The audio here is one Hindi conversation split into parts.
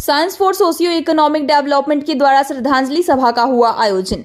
Science for socio economic development के द्वारा श्रद्धांजलि सभा का हुआ आयोजन।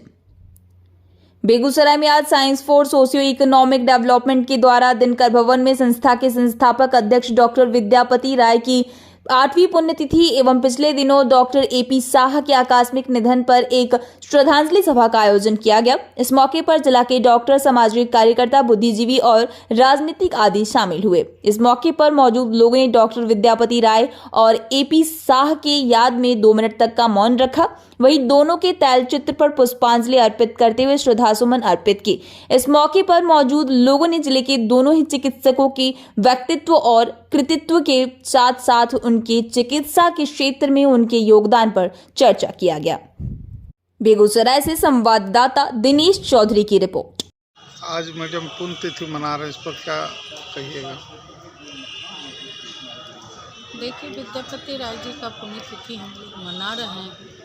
बेगूसराय में आज science for socio economic development के द्वारा दिनकर भवन में संस्था के संस्थापक अध्यक्ष डॉक्टर विद्यापति राय की 8वीं पुण्यतिथि एवं पिछले दिनों डॉक्टर एपी शाह के आकस्मिक निधन पर एक श्रद्धांजलि सभा का आयोजन किया गया। इस मौके पर जिला के डॉक्टर, सामाजिक कार्यकर्ता, बुद्धिजीवी और राजनीतिक आदि शामिल हुए। इस मौके पर मौजूद लोगों ने डॉक्टर विद्यापति राय और एपी शाह के याद में 2 मिनट तक का मौन रखा। वहीं दोनों के तैलचित्र पर पुष्पांजलि अर्पित करते हुए श्रद्धासुमन अर्पित की। इस मौके पर मौजूद लोगों ने जिले के दोनों ही चिकित्सकों के व्यक्तित्व और कृतित्व के साथ साथ उनके चिकित्सा के क्षेत्र में उनके योगदान पर चर्चा किया गया। बेगूसराय से संवाददाता दिनेश चौधरी की रिपोर्ट। आज मैडम पुण्यतिथि मना रहे हैं, इस पर क्या कहिएगा? देखिए, विद्यापति राय जी का पुण्यतिथि हम लोग मना रहे हैं।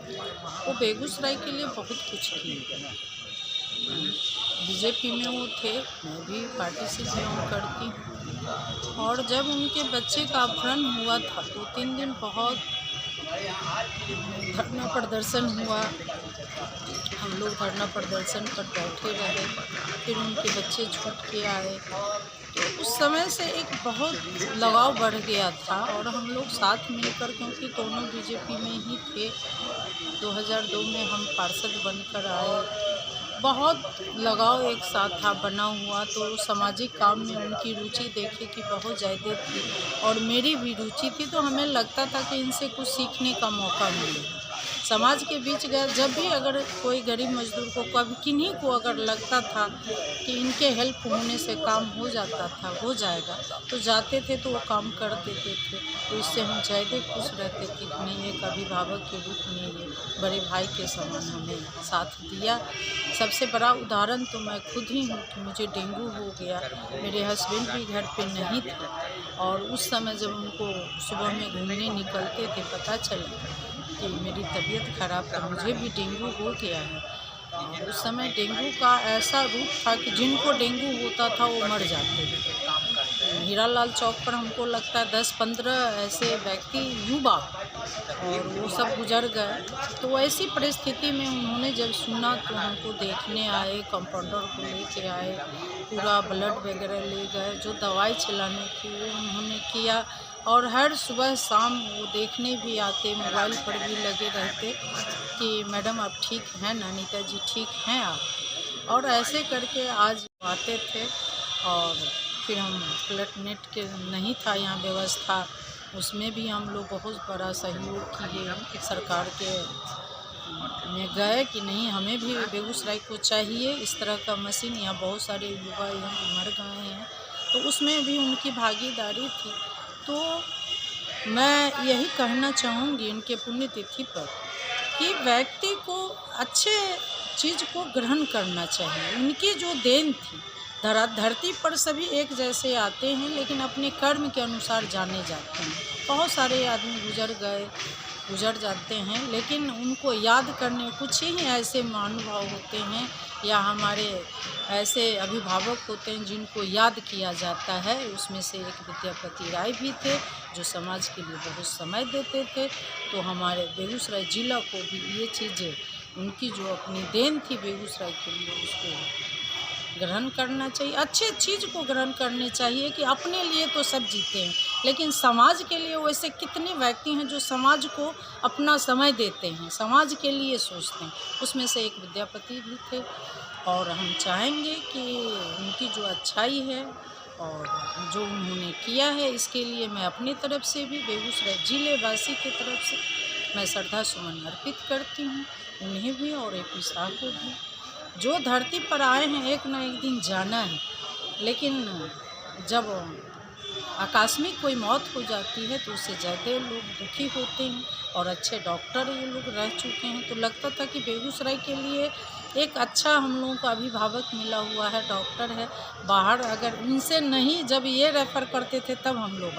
वो बेगूसराय के लिए बहुत कुछ किए। बीजेपी में वो थे, मैं भी पार्टी से बिलोंग करती हूँ। और जब उनके बच्चे का अपहरण हुआ था तो 3 दिन बहुत धरना प्रदर्शन हुआ। हम लोग धरना प्रदर्शन पर बैठे रहे, फिर उनके बच्चे छूट के आए तो उस समय से एक बहुत लगाव बढ़ गया था और हम लोग साथ मिलकर, क्योंकि दोनों बीजेपी में ही थे, 2002 में हम पार्षद बनकर आए। बहुत लगाव एक साथ था बना हुआ। तो सामाजिक काम में उनकी रुचि देखे कि बहुत ज़्यादा थी और मेरी भी रुचि थी, तो हमें लगता था कि इनसे कुछ सीखने का मौका मिले। समाज के बीच गए, जब भी अगर कोई गरीब मजदूर को, कभी किन्हीं को अगर लगता था कि इनके हेल्प होने से काम हो जाता था, हो जाएगा, तो जाते थे तो वो काम कर देते थे। तो इससे हम ज़्यादा खुश रहते थे कि नहीं, एक अभिभावक के रूप में ये बड़े भाई के समान हमें साथ दिया। सबसे बड़ा उदाहरण तो मैं खुद ही हूँ कि मुझे डेंगू हो गया। मेरे हस्बैंड भी घर पे नहीं थे और उस समय जब उनको सुबह में घूमने निकलते थे, पता चला कि मेरी तबीयत ख़राब था, मुझे भी डेंगू हो गया है। और उस समय डेंगू का ऐसा रूप था कि जिनको डेंगू होता था वो मर जाते थे। हीरालाल चौक पर हमको लगता है 10-15 ऐसे व्यक्ति, युवा, और वो सब गुजर गए। तो ऐसी परिस्थिति में उन्होंने जब सुना तो हमको देखने आए, कंपाउंडर को लेके आए, पूरा ब्लड वगैरह ले गए, जो दवाई चलाने की वो उन्होंने किया। और हर सुबह शाम वो देखने भी आते, मोबाइल पर भी लगे रहते कि मैडम आप ठीक हैं, नानीता जी ठीक हैं आप। और ऐसे करके आज आते थे। और फिर हम फ्लड नेट के नहीं था यहाँ व्यवस्था, उसमें भी हम लोग बहुत बड़ा सहयोग किए। सरकार के में गए कि नहीं, हमें भी बेगूसराय को चाहिए इस तरह का मशीन। यहाँ बहुत सारे युवा यहाँ मर गए हैं, तो उसमें भी उनकी भागीदारी थी। तो मैं यही कहना चाहूँगी इनके पुण्यतिथि पर कि व्यक्ति को अच्छे चीज़ को ग्रहण करना चाहिए। उनकी जो देन थी, धरती पर सभी एक जैसे आते हैं, लेकिन अपने कर्म के अनुसार जाने जाते हैं। बहुत सारे आदमी गुजर जाते हैं, लेकिन उनको याद करने कुछ ही ऐसे महानुभाव होते हैं या हमारे ऐसे अभिभावक होते हैं जिनको याद किया जाता है। उसमें से एक विद्यापति राय भी थे, जो समाज के लिए बहुत समय देते थे। तो हमारे बेगूसराय जिला को भी ये चीज़ें, उनकी जो अपनी देन थी बेगूसराय के लिए, उसको ग्रहण करना चाहिए। अच्छे चीज़ को ग्रहण करने चाहिए कि अपने लिए तो सब जीते हैं, लेकिन समाज के लिए वैसे कितने व्यक्ति हैं जो समाज को अपना समय देते हैं, समाज के लिए सोचते हैं। उसमें से एक विद्यापति भी थे। और हम चाहेंगे कि उनकी जो अच्छाई है और जो उन्होंने किया है, इसके लिए मैं अपनी तरफ से भी, बेगूसराय जिले वासी की तरफ से मैं श्रद्धा सुमन अर्पित करती हूँ, उन्हें भी और एपी शाह को भी। जो धरती पर आए हैं, एक न एक दिन जाना है, लेकिन जब आकस्मिक कोई मौत हो जाती है तो उससे ज़्यादा लोग दुखी होते हैं। और अच्छे डॉक्टर ये लोग रह चुके हैं, तो लगता था कि बेगूसराय के लिए एक अच्छा हम लोगों को अभिभावक मिला हुआ है, डॉक्टर है। बाहर अगर इनसे नहीं, जब ये रेफ़र करते थे तब हम लोग